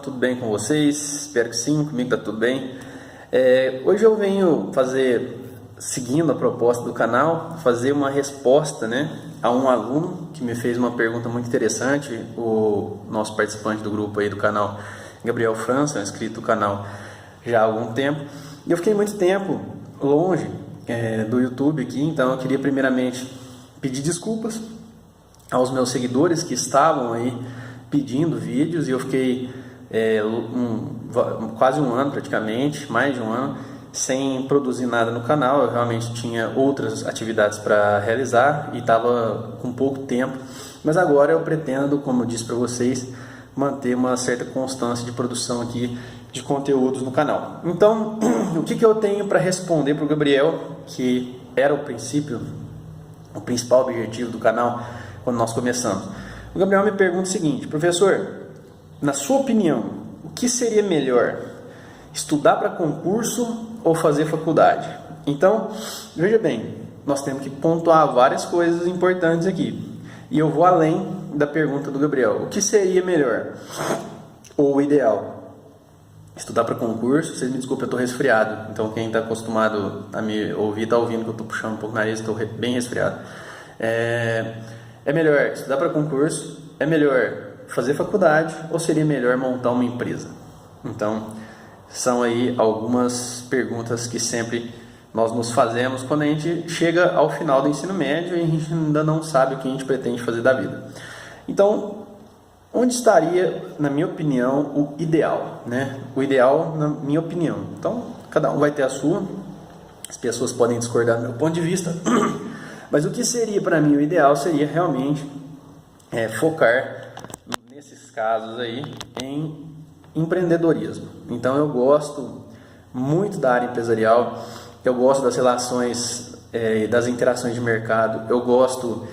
Tudo bem com vocês? Espero que sim, comigo tá tudo bem. Hoje eu venho seguindo a proposta do canal, fazer uma resposta, a um aluno que me fez uma pergunta muito interessante, o nosso participante do grupo aí do canal, Gabriel França, inscrito no canal já há algum tempo. E eu fiquei muito tempo longe do YouTube aqui, então eu queria primeiramente pedir desculpas aos meus seguidores que estavam aí pedindo vídeos, e eu fiquei quase um ano, praticamente, mais de um ano, sem produzir nada no canal. Eu realmente tinha outras atividades para realizar e estava com pouco tempo, mas agora eu pretendo, como eu disse para vocês, manter uma certa constância de produção aqui de conteúdos no canal. Então, o que eu tenho para responder para o Gabriel, que era o principal objetivo do canal quando nós começamos? O Gabriel me pergunta o seguinte: professor, na sua opinião, o que seria melhor, estudar para concurso ou fazer faculdade? Então, veja bem, nós temos que pontuar várias coisas importantes aqui, e eu vou além da pergunta do Gabriel. O que seria melhor ou o ideal? Estudar para concurso. Vocês me desculpem, eu estou resfriado, então quem está acostumado a me ouvir está ouvindo que eu estou puxando um pouco o nariz, estou bem resfriado. É melhor estudar para concurso? É melhor fazer faculdade? Ou seria melhor montar uma empresa? Então, são aí algumas perguntas que sempre nós nos fazemos quando a gente chega ao final do ensino médio e a gente ainda não sabe o que a gente pretende fazer da vida. Então, onde estaria, na minha opinião, o ideal? O ideal, na minha opinião. Então, cada um vai ter a sua. As pessoas podem discordar do meu ponto de vista. Mas o que seria para mim o ideal seria realmente focar nesses casos aí em empreendedorismo. Então eu gosto muito da área empresarial, eu gosto das relações, das interações de mercado, eu gosto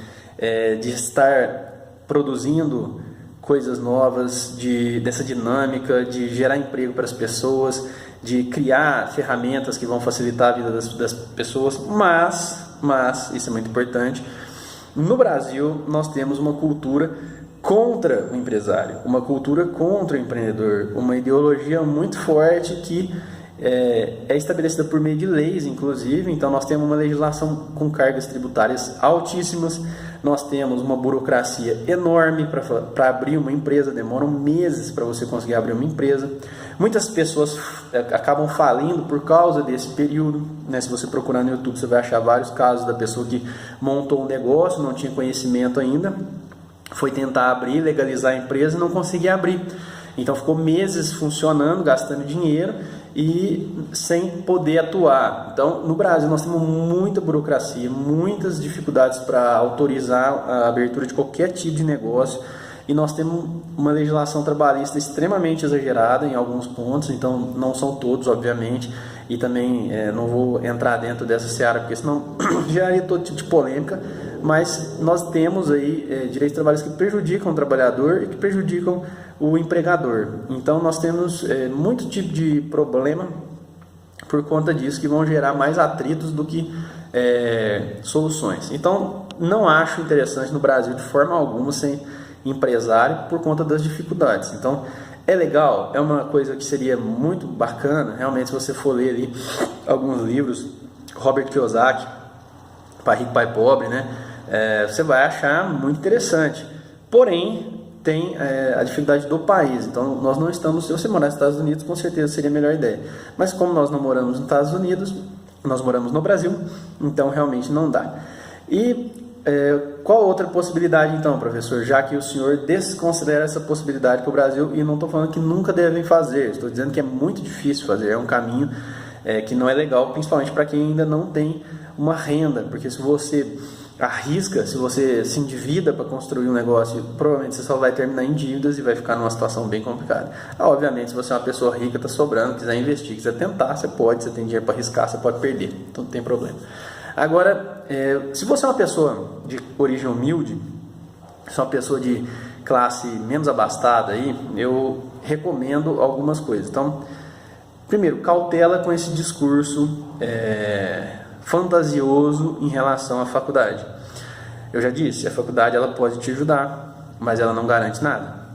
de estar produzindo coisas novas, dessa dinâmica, de gerar emprego para as pessoas, de criar ferramentas que vão facilitar a vida das pessoas, mas, isso é muito importante, no Brasil nós temos uma cultura contra o empresário, uma cultura contra o empreendedor, uma ideologia muito forte que é estabelecida por meio de leis, inclusive. Então nós temos uma legislação com cargas tributárias altíssimas, nós temos uma burocracia enorme para abrir uma empresa, demoram meses para você conseguir abrir uma empresa. Muitas pessoas acabam falindo por causa desse período, Se você procurar no YouTube, você vai achar vários casos da pessoa que montou um negócio, não tinha conhecimento ainda, foi tentar abrir, legalizar a empresa e não conseguia abrir. Então ficou meses funcionando, gastando dinheiro e sem poder atuar. Então, no Brasil nós temos muita burocracia, muitas dificuldades para autorizar a abertura de qualquer tipo de negócio, e nós temos uma legislação trabalhista extremamente exagerada em alguns pontos. Então não são todos, obviamente, e também não vou entrar dentro dessa seara, porque senão geraria todo tipo de polêmica. Mas nós temos aí direitos trabalhistas que prejudicam o trabalhador e que prejudicam o empregador. Então nós temos muito tipo de problema por conta disso, que vão gerar mais atritos do que soluções. Então não acho interessante no Brasil de forma alguma ser empresário por conta das dificuldades. Então é legal, é uma coisa que seria muito bacana, realmente, se você for ler ali alguns livros, Robert Kiyosaki, Pai Rico, Pai Pobre, você vai achar muito interessante. Porém, tem a dificuldade do país. Então nós não estamos, se você morar nos Estados Unidos, com certeza seria a melhor ideia. Mas como nós não moramos nos Estados Unidos, nós moramos no Brasil, então realmente não dá. E qual outra possibilidade então, professor? Já que o senhor desconsidera essa possibilidade para o Brasil, e não estou falando que nunca devem fazer, estou dizendo que é muito difícil fazer, é um caminho que não é legal, principalmente para quem ainda não tem uma renda, porque se você arrisca, se você se endivida para construir um negócio, provavelmente você só vai terminar em dívidas e vai ficar numa situação bem complicada. Obviamente, se você é uma pessoa rica, está sobrando, quiser investir, quiser tentar, você pode, você tem dinheiro para arriscar, você pode perder, então não tem problema. Agora, se você é uma pessoa de origem humilde, se é uma pessoa de classe menos abastada, aí, eu recomendo algumas coisas. Então, primeiro, cautela com esse discurso fantasioso em relação à faculdade. Eu já disse, a faculdade ela pode te ajudar, mas ela não garante nada.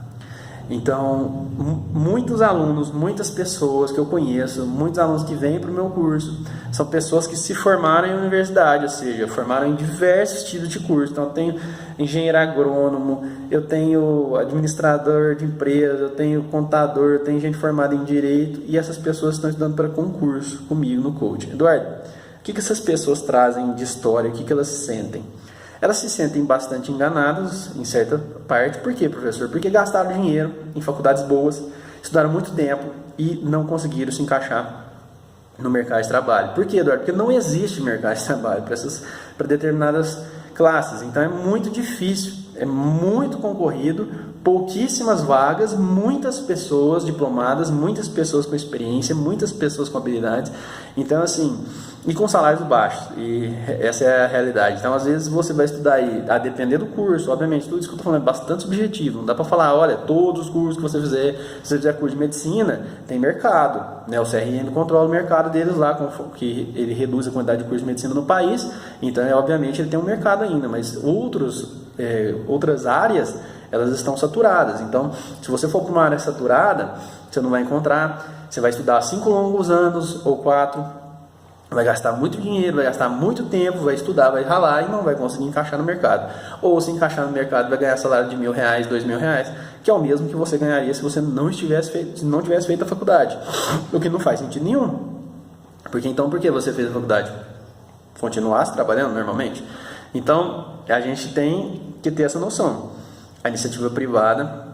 Então, muitos alunos, muitas pessoas que eu conheço, muitos alunos que vêm para o meu curso, são pessoas que se formaram em universidade, ou seja, formaram em diversos tipos de curso. Então, eu tenho engenheiro agrônomo, eu tenho administrador de empresa, eu tenho contador, eu tenho gente formada em direito, e essas pessoas estão estudando para concurso comigo no coaching. Eduardo, o que essas pessoas trazem de história, o que elas sentem? Elas se sentem bastante enganadas em certa parte. Por quê, professor? Porque gastaram dinheiro em faculdades boas, estudaram muito tempo e não conseguiram se encaixar no mercado de trabalho. Por quê, Eduardo? Porque não existe mercado de trabalho para determinadas classes. Então é muito difícil, é muito concorrido, pouquíssimas vagas, muitas pessoas diplomadas, muitas pessoas com experiência, muitas pessoas com habilidades. Então, assim, e com salários baixos, e essa é a realidade. Então, às vezes, você vai estudar aí, a depender do curso, obviamente, tudo isso que eu estou falando é bastante subjetivo, não dá para falar, olha, todos os cursos que você fizer, se você fizer curso de medicina, tem mercado, né? O CRM controla o mercado deles lá, que ele reduz a quantidade de cursos de medicina no país, então, obviamente, ele tem um mercado ainda, mas outras áreas, elas estão saturadas. Então, se você for para uma área saturada, você não vai encontrar, você vai estudar 5 longos anos ou 4, vai gastar muito dinheiro, vai gastar muito tempo, vai estudar, vai ralar e não vai conseguir encaixar no mercado. Ou se encaixar no mercado, vai ganhar salário de R$1.000, R$2.000, que é o mesmo que você ganharia se você não tivesse feito a faculdade. O que não faz sentido nenhum. Porque então, por que você fez a faculdade? Continuasse trabalhando normalmente? Então, a gente tem que ter essa noção. A iniciativa privada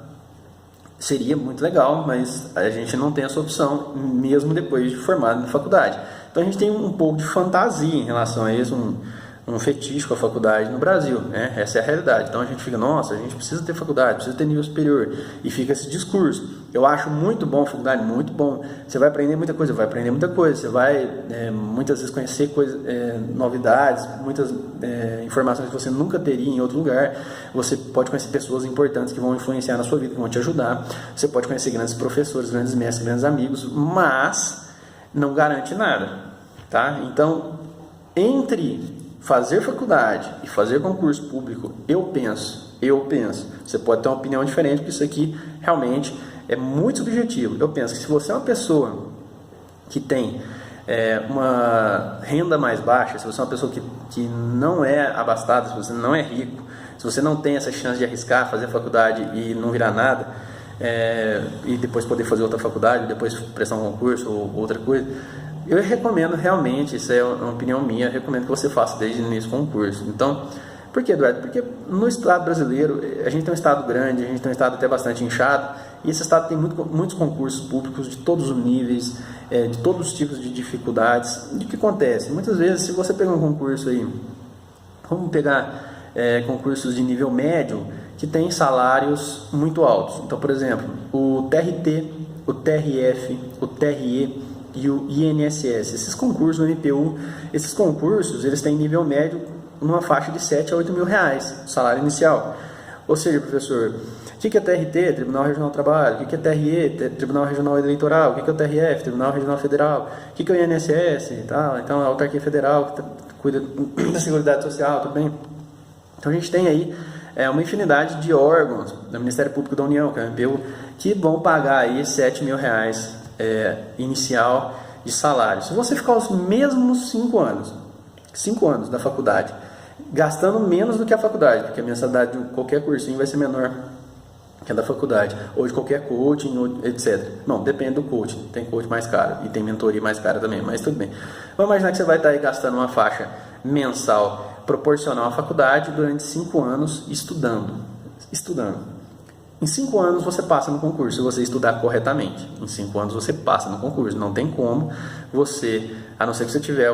seria muito legal, mas a gente não tem essa opção, mesmo depois de formado na faculdade. Então a gente tem um pouco de fantasia em relação a isso, um fetiche com a faculdade no Brasil, né? Essa é a realidade. Então a gente fica, nossa, a gente precisa ter faculdade, precisa ter nível superior, e fica esse discurso. Eu acho muito bom a faculdade, muito bom. Você vai aprender muita coisa, você vai muitas vezes conhecer novidades, muitas informações que você nunca teria em outro lugar. Você pode conhecer pessoas importantes que vão influenciar na sua vida, que vão te ajudar. Você pode conhecer grandes professores, grandes mestres, grandes amigos, mas não garante nada, tá? Então, entre fazer faculdade e fazer concurso público, eu penso, você pode ter uma opinião diferente, porque isso aqui realmente é muito subjetivo. Eu penso que se você é uma pessoa que tem uma renda mais baixa, se você é uma pessoa que não é abastada, se você não é rico, se você não tem essa chance de arriscar, fazer faculdade e não virar nada, e depois poder fazer outra faculdade, depois prestar um concurso ou outra coisa, eu recomendo realmente, isso é uma opinião minha, eu recomendo que você faça desde o início do concurso. Então, por que, Eduardo? Porque no estado brasileiro, a gente tem um estado grande, a gente tem um estado até bastante inchado, e esse estado tem muitos concursos públicos de todos os níveis, de todos os tipos de dificuldades. E o que acontece? Muitas vezes, se você pegar um concurso aí, vamos pegar concursos de nível médio, que tem salários muito altos. Então, por exemplo, o TRT, o TRF, o TRE e o INSS, esses concursos do MPU, esses concursos, eles têm nível médio numa faixa de 7 a 8 mil reais, salário inicial. Ou seja, professor, o que é TRT? Tribunal Regional do Trabalho. O que é TRE? Tribunal Regional Eleitoral. O que é o TRF? Tribunal Regional Federal. O que é o INSS? Então, a autarquia federal que cuida da Seguridade Social, tudo bem? Então, a gente tem aí uma infinidade de órgãos do Ministério Público da União, que é o MPU, que vão pagar aí 7 mil reais inicial de salário. Se você ficar os mesmos 5 anos da faculdade, gastando menos do que a faculdade, porque a mensalidade de qualquer cursinho vai ser menor que a da faculdade, ou de qualquer coaching, etc. Não, depende do coaching, tem coaching mais caro e tem mentoria mais cara também, mas tudo bem. Vamos imaginar que você vai estar aí gastando uma faixa mensal proporcional à faculdade durante 5 anos estudando. Em 5 anos você passa no concurso, se você estudar corretamente. Em 5 anos você passa no concurso. Não tem como você, a não ser que você tiver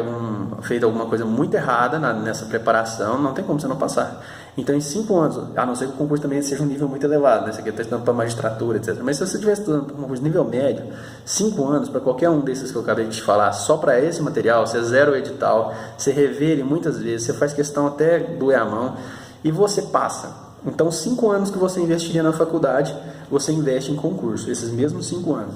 feito alguma coisa muito errada nessa preparação, não tem como você não passar. Então, em 5 anos, a não ser que o concurso também seja um nível muito elevado, né? Você está estudando para magistratura, etc. Mas se você estiver estudando para um concurso nível médio, 5 anos, para qualquer um desses que eu acabei de te falar, só para esse material, você zera o edital, você revê ele muitas vezes, você faz questão até doer a mão, e você passa. Então, 5 anos que você investiria na faculdade, você investe em concurso, esses mesmos 5 anos.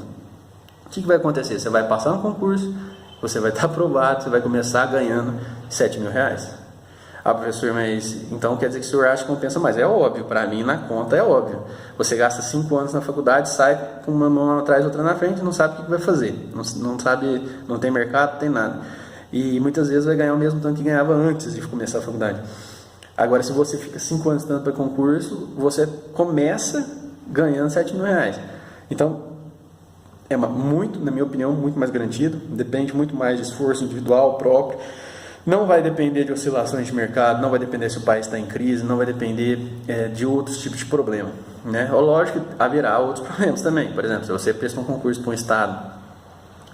O que vai acontecer? Você vai passar no concurso, você vai estar aprovado, você vai começar ganhando 7 mil reais. Ah, professor, mas então quer dizer que o senhor acha que compensa mais? É óbvio, para mim na conta é óbvio. Você gasta 5 anos na faculdade, sai com uma mão atrás, outra na frente, não sabe o que vai fazer, não sabe, não tem mercado, não tem nada. E muitas vezes vai ganhar o mesmo tanto que ganhava antes de começar a faculdade. Agora, se você fica 5 anos estudando para concurso, você começa ganhando 7 mil reais. Então, é muito, na minha opinião, muito mais garantido, depende muito mais de esforço individual próprio, não vai depender de oscilações de mercado, não vai depender se o país está em crise, não vai depender de outros tipos de problema, né? Lógico que haverá outros problemas também. Por exemplo, se você prestar um concurso para um estado,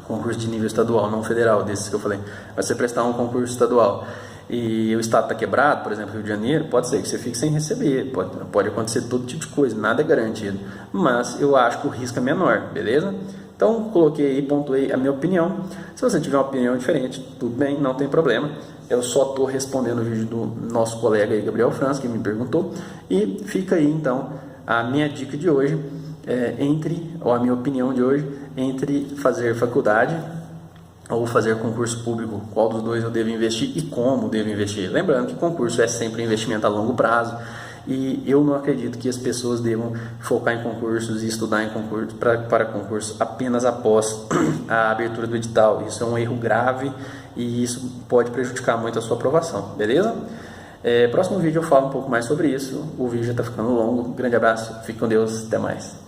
concurso de nível estadual, não federal, desses que eu falei, mas você prestar um concurso estadual e o estado está quebrado, por exemplo, Rio de Janeiro, pode ser que você fique sem receber, pode acontecer todo tipo de coisa, nada é garantido, mas eu acho que o risco é menor, beleza? Então, coloquei aí, pontuei a minha opinião. Se você tiver uma opinião diferente, tudo bem, não tem problema. Eu só estou respondendo o vídeo do nosso colega aí, Gabriel Franz, que me perguntou. E fica aí, então, a minha dica de hoje, ou a minha opinião de hoje, entre fazer faculdade ou fazer concurso público, qual dos dois eu devo investir e como devo investir. Lembrando que concurso é sempre um investimento a longo prazo. E eu não acredito que as pessoas devam focar em concursos e estudar em concurso, para concurso apenas após a abertura do edital. Isso é um erro grave e isso pode prejudicar muito a sua aprovação, beleza? Próximo vídeo eu falo um pouco mais sobre isso. O vídeo já está ficando longo. Grande abraço, fique com Deus, até mais.